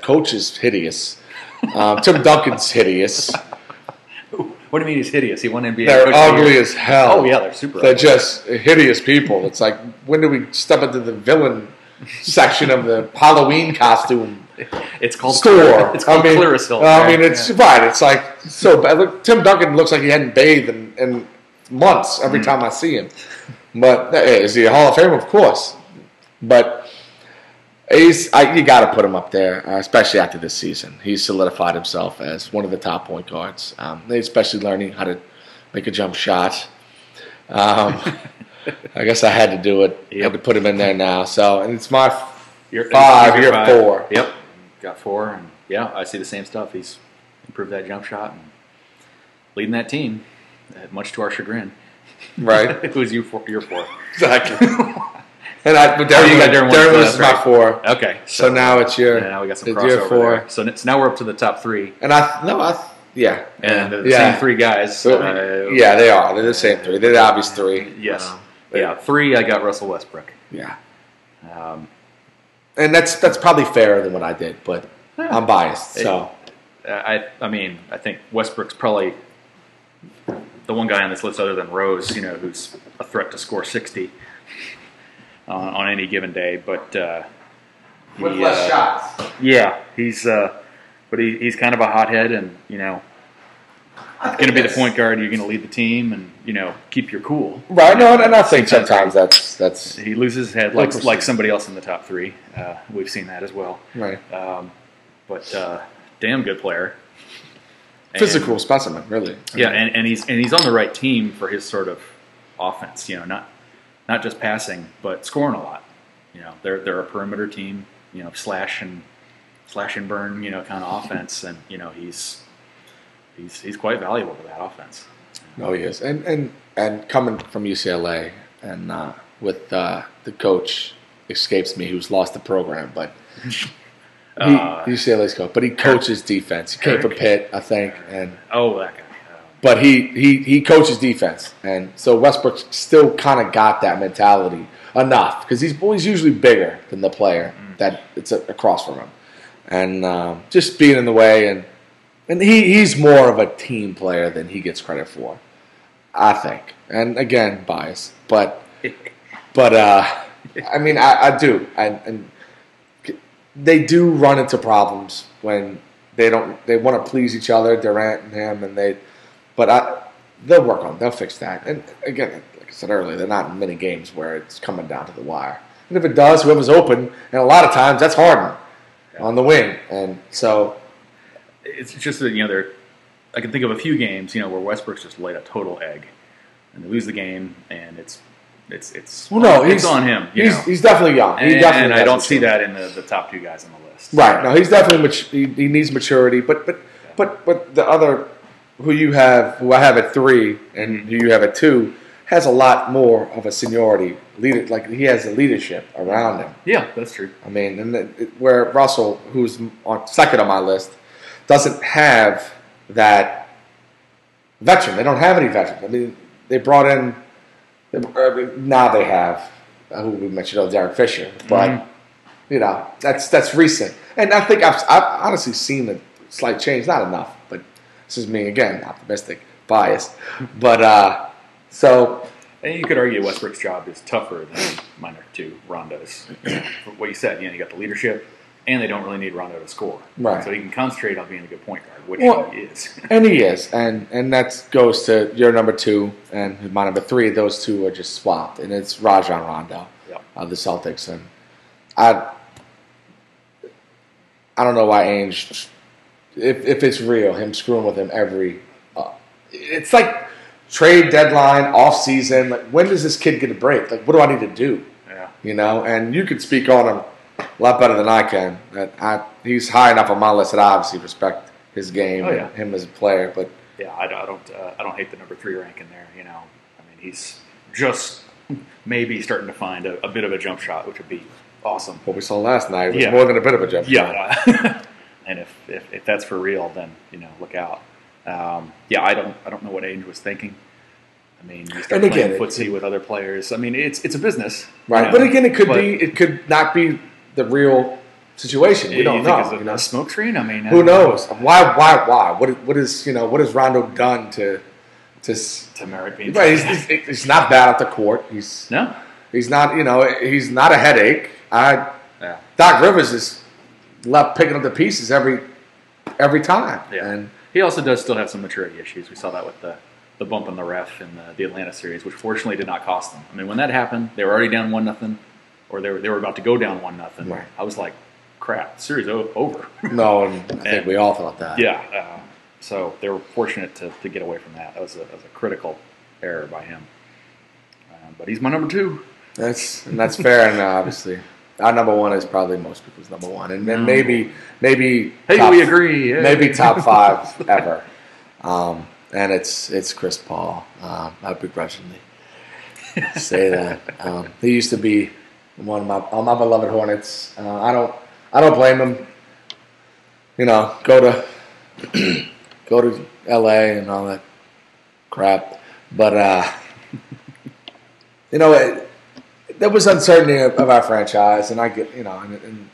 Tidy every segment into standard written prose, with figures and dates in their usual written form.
Coach is hideous. Tim Duncan's hideous. What do you mean he's hideous? He won NBA. They're ugly as hell. Oh yeah, they're super. They're ugly. just hideous people. It's like, when do we step into the villain section of the Halloween costume? It's called store. It's called Clearasil. It's right. It's like so bad. Look, Tim Duncan looks like he hadn't bathed in months every time I see him. But is he a Hall of Famer? Of course. But you got to put him up there, especially after this season. He's solidified himself as one of the top point guards, especially learning how to make a jump shot. I guess I had to do it. Yep. I had to put him in there now. So, and it's my Year 4. Yep, got 4, and yeah, I see the same stuff. He's improved that jump shot and leading that team, much to our chagrin. Right. It was your 4. Exactly. And Darren Lewis is my 4. Okay. So now it's your. Yeah, now we got some it's crossover your 4. there. So now we're up to the top 3. And yeah. And the same 3 guys. So, yeah, they are. They're the same 3. They're the obvious 3. Yes. 3. I got Russell Westbrook. Yeah. And that's probably fairer than what I did, but I'm biased. So I mean, I think Westbrook's probably the one guy on this list other than Rose, who's a threat to score 60 on any given day. But with less shots. Yeah, he's kind of a hothead, and going to be the point guard. You're going to lead the team, and keep your cool. Right. No, and I think sometimes that's he loses his head like somebody else in the top 3. We've seen that as well. Right. But damn good player. Physical specimen, really. Yeah, and he's on the right team for his sort of offense. Not just passing, but scoring a lot. They're a perimeter team. Slash and burn. Kind of offense, and he's quite valuable to that offense. No, he is, and coming from UCLA, and with the coach escapes me, who's lost the program, but UCLA's coach, but he coaches defense. He came from Pitt, I think, and that guy. But he coaches defense, and so Westbrook still kind of got that mentality enough because he's usually bigger than the player that it's across from him, and just being in the way, and he's more of a team player than he gets credit for, I think. And again, bias, but I mean I do, and they do run into problems when they want to please each other, Durant and him, they'll work on it. They'll fix that. And again, like I said earlier, they're not in many games where it's coming down to the wire. And if it does, whoever's open, and a lot of times that's Harden on the wing. And so it's just that I can think of a few games where Westbrook's just laid a total egg, and they lose the game, and it's on him. He's definitely young. And I don't see that in the top 2 guys on the list. Right. No, he's definitely he needs maturity. But the other who I have at 3 and who you have at 2 has a lot more of a seniority leader. Like he has the leadership around him. Yeah, that's true. I mean, where Russell, who's on second on my list, doesn't have that veteran. They don't have any veterans. I mean, they brought in. Now they have who we mentioned, Derek Fisher, but that's recent, and I think I've honestly seen a slight change. Not enough, but this is me again, optimistic, biased, but so. And you could argue Westbrook's job is tougher than mine are 2, Rondo's. What you said, you got the leadership, and they don't really need Rondo to score, right? So he can concentrate on being a good point guard, which he is. And he is, and that goes to your number 2 and my number 3. Those 2 are just swapped, and it's Rajon Rondo of the Celtics, and I don't know why Ainge, if it's real, him screwing with him every. It's like trade deadline, off season. Like, when does this kid get a break? Like, what do I need to do? Yeah. And you could speak on him a lot better than I can. He's high enough on my list that I obviously respect his game and him as a player. But yeah, I don't hate the number 3 ranking there. I mean, he's just maybe starting to find a bit of a jump shot, which would be awesome. What we saw last night was more than a bit of a jump shot. Yeah. And if that's for real, then look out. I don't know what Ainge was thinking. I mean, you start playing footsie with other players. I mean, it's a business, right? But again, it could not be the real situation. We don't know. Think it's a smoke screen? I mean, who knows? Why? What has Rondo done to merit being? Right, he's not bad at the court. He's not. He's not a headache. Doc Rivers is left picking up the pieces every time. Yeah. And he also does still have some maturity issues. We saw that with the bump in the ref in the Atlanta series, which fortunately did not cost them. I mean, when that happened, they were already down 1-0, or they were about to go down 1-0. Right. I was like, crap, series over. No, and I think we all thought that. Yeah. So they were fortunate to get away from that. That was a critical error by him. But he's my number 2. That's fair, and obviously our number 1 is probably most people's number 1, and then maybe hey, we agree. Hey. Maybe top 5 ever. And it's Chris Paul. I begrudgingly say that. He used to be one of my beloved Hornets. I don't blame him. Go to L.A. and all that crap, but there was uncertainty of our franchise, and I get and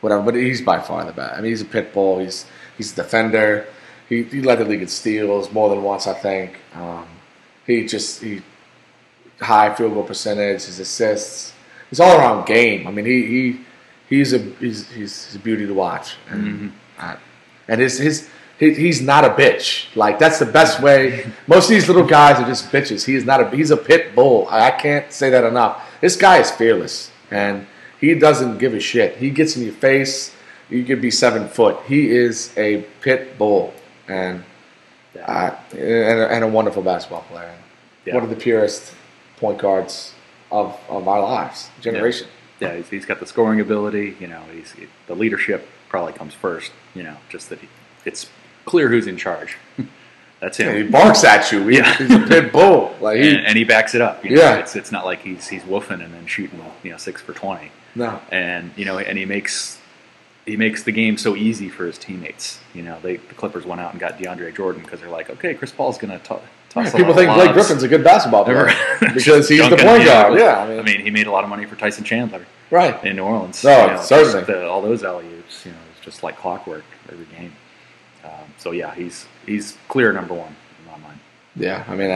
whatever. But he's by far the best. I mean, he's a pit bull. He's a defender. He led the league in steals more than once, I think. He high field goal percentage, his assists, his all around game. I mean, he's a beauty to watch, and he's not a bitch. Like, that's the best way. Most of these little guys are just bitches. He's a pit bull. I can't say that enough. This guy is fearless, and he doesn't give a shit. He gets in your face. You could be 7 foot. He is a pit bull, and a wonderful basketball player. Yeah. One of the purest point guards of our lives, generation. Yeah, he's got the scoring ability. The leadership probably comes first. Just that it's clear who's in charge. That's him. Yeah, he barks at you. He's a pit bull. Like and he backs it up. It's not like he's woofing and then shooting 6 for 20. No. And and he makes the game so easy for his teammates. The Clippers went out and got DeAndre Jordan because they're like, okay, Chris Paul's going to toss. People think Blake Griffin's a good basketball player because he's the point guard. Yeah, I mean, he made a lot of money for Tyson Chandler, right, in New Orleans. No, certainly. All those alley-oops, it's just like clockwork every game. So yeah, he's clear number 1 in my mind. Yeah, I mean,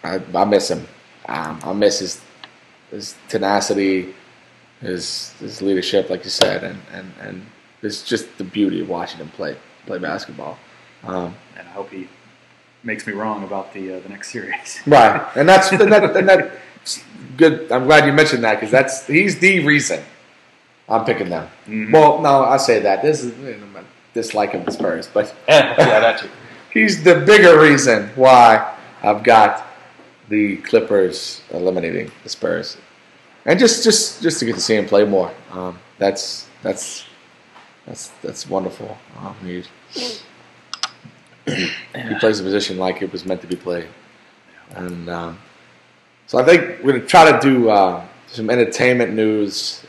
I miss him. I miss his tenacity, his leadership, like you said, and it's just the beauty of watching him play basketball. And I hope he makes me wrong about the next series. Right, and that's good. I'm glad you mentioned that because he's the reason I'm picking them. Mm-hmm. Well, no, I say that this is dislike of the Spurs, but that too. He's the bigger reason why I've got the Clippers eliminating the Spurs, and just to get to see him play more. That's wonderful. He plays the position like it was meant to be played, and so I think we're gonna try to do some entertainment news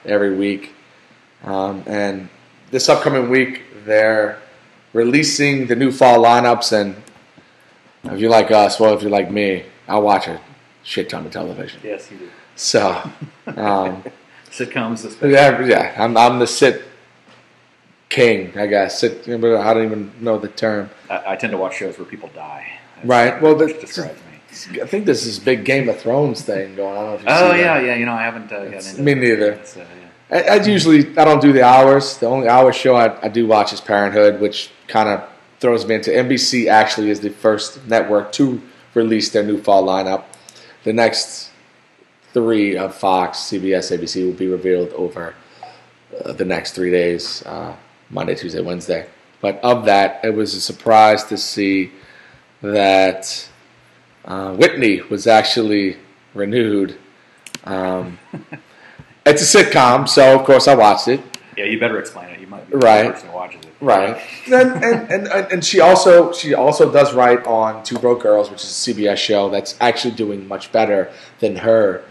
every week, and this upcoming week they're releasing the new fall lineups, and if you like us, well, if you're like me, I watch a shit ton of television. Yes, you do. So, sitcoms, yeah, I'm the sit king, I guess. I don't even know the term. I tend to watch shows where people die. Right. Well, that describes me. I think there's this big Game of Thrones thing going on. I haven't gotten into me neither. I don't do the hours. The only hour show I do watch is Parenthood, which kind of throws me into NBC. Actually, is the first network to release their new fall lineup. The next 3 of Fox, CBS, ABC will be revealed over the next 3 days. Monday, Tuesday, Wednesday. But of that, it was a surprise to see that Whitney was actually renewed. It's a sitcom, so of course I watched it. Yeah, you better explain it. You might be right. the person who watches it. Right. and she also does write on Two Broke Girls, which is a CBS show that's actually doing much better than her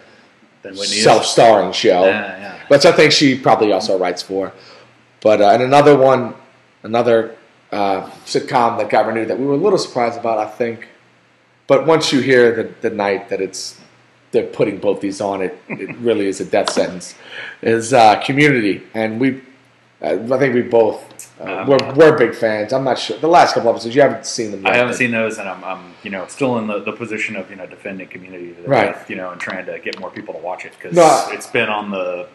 self-starring show. Yeah. Which I think she probably also writes for. But and another sitcom that got renewed that we were a little surprised about, I think. But once you hear the night that it's they're putting both these on. It really is a death sentence. Is Community, and I think we both we're big fans. I'm not sure the last couple episodes you haven't seen them yet. I haven't seen those, and I'm still in the position of defending Community, right? And trying to get more people to watch it because it's been on the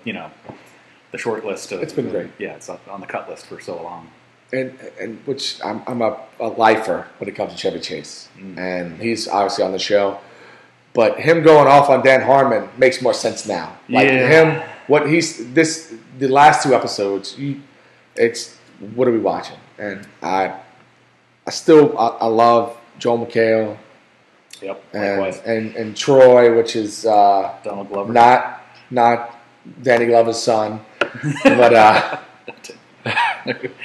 the short list. It's been great. Yeah, it's on the cut list for so long. And which I'm a lifer when it comes to Chevy Chase, and he's obviously on the show. But him going off on Dan Harmon makes more sense now. Like him, the last 2 episodes, what are we watching? And I love Joel McHale. Yep. And Troy, which is Donald Glover, not Danny Glover's son, but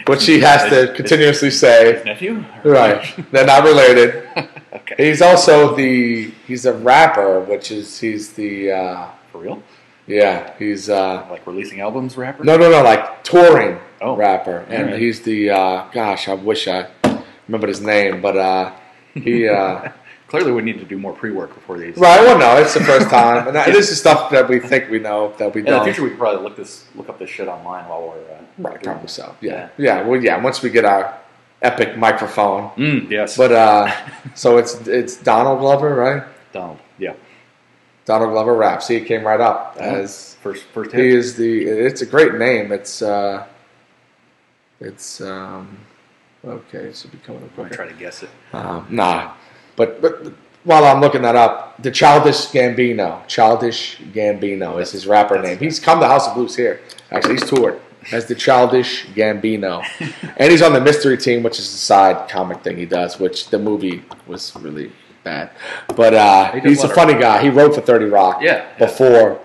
which he has to continuously say. His nephew, right? They're not related. Okay. He's also he's a rapper, he's the for real. Yeah, he's like releasing albums rapper. No, like touring rapper, and right. he's the gosh, I wish I remembered his name, but he clearly we need to do more pre-work before these. Right, well, no, it's the first time, and this is stuff that we think we know that we don't. In the future, we could probably look up this shit online while we're right, probably so. Yeah. Well, once we get our epic microphone. Yes. But so it's Donald Glover, right? Donald, yeah. Donald Glover rap. See, it came right up as first hit. He is it's a great name. It's okay. It should be coming up. I'm gonna try to guess it. Nah, but while I'm looking that up, the Childish Gambino is his rapper name. He's come to House of Blues here. Actually, he's toured as the Childish Gambino, and he's on the Mystery Team, which is a side comic thing he does. Which the movie was really bad, but he's a funny guy. He wrote for 30 Rock. Before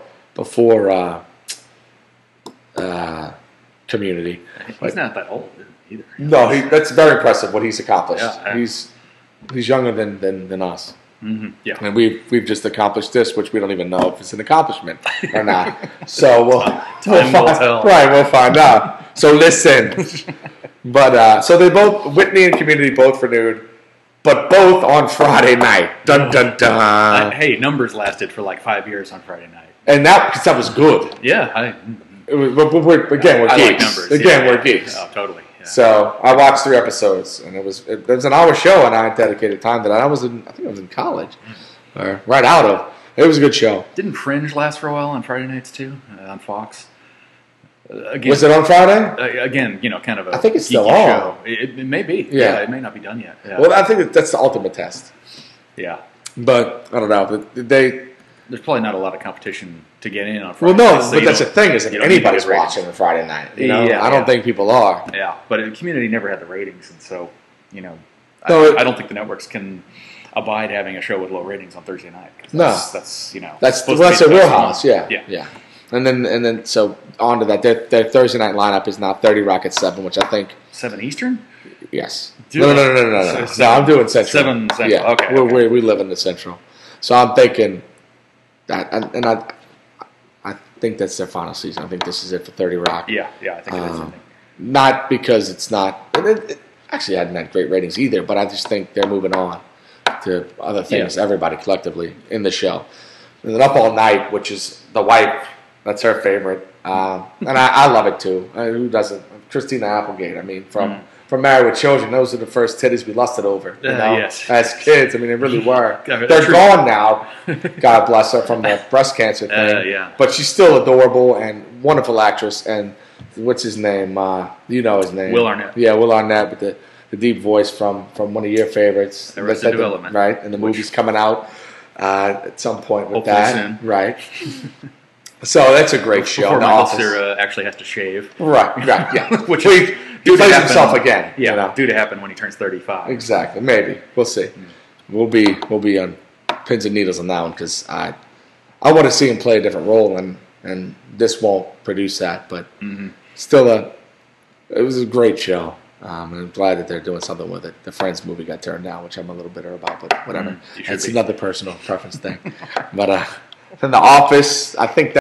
Community. He's not that old either. No, that's very impressive what he's accomplished. Yeah. He's younger than us. Mm-hmm. Yeah, and we've just accomplished this, which we don't even know if it's an accomplishment or not. So we'll tell. Right, we'll find out. So listen, but so they both Whitney and Community both renewed, but both on Friday night. Dun dun dun. Hey, numbers lasted for like 5 years on Friday night, and that was good. Yeah, we're geeks. Like numbers. We're geeks. Oh, totally. Yeah. So I watched 3 episodes, and it was an hour show, and I dedicated time to that. I think I was in college, or right out of. It was a good show. Didn't Fringe last for a while on Friday nights too on Fox? Again, was it on Friday? Again, kind of a. I think it's still on. Show. It may be. Yeah, it may not be done yet. Yeah. Well, I think that's the ultimate test. Yeah, but I don't know. There's probably not a lot of competition to get in on Friday. Well, no, but that's the thing is if anybody's watching on Friday night. I don't think people are. Yeah, but Community never had the ratings, and so I don't think the networks can abide having a show with low ratings on Thursday night. That's their wheelhouse. Yeah. And then so on to that. Their Thursday night lineup is now 30 Rock at 7, which I think 7 Eastern. Yes. No. No, I'm doing Central. 7 Central. Yeah. Okay. We live in the Central, so I'm thinking that, and I think that's their final season. I think this is it for 30 Rock. Yeah. I think it is. Not because it's not. It actually hadn't had great ratings either, but I just think they're moving on to other things. Yeah. Everybody collectively in the show, and then Up All Night, which is the wife. That's her favorite, and I love it too. Who doesn't? Christina Applegate. I mean, from Married with Children, those are the first titties we lusted over. Yes. As kids, I mean, they really were. They're gone now. God bless her from the breast cancer thing. But she's still adorable and wonderful actress. And what's his name? You know his name. Will Arnett. Yeah, Will Arnett with the deep voice from one of your favorites. Arrested Development. Right, and the movie's coming out at some point with hopefully that. Soon. Right. So that's a great show. Before Michael Cera actually has to shave. Right, yeah. Which he plays himself again. Yeah, due to happen when he turns 35. Exactly. Maybe. We'll see. We'll be on pins and needles on that one because I want to see him play a different role, and this won't produce that. But still, it was a great show. And I'm glad that they're doing something with it. The Friends movie got turned down, which I'm a little bitter about, but whatever. It's another personal preference thing. But in The Office, I think that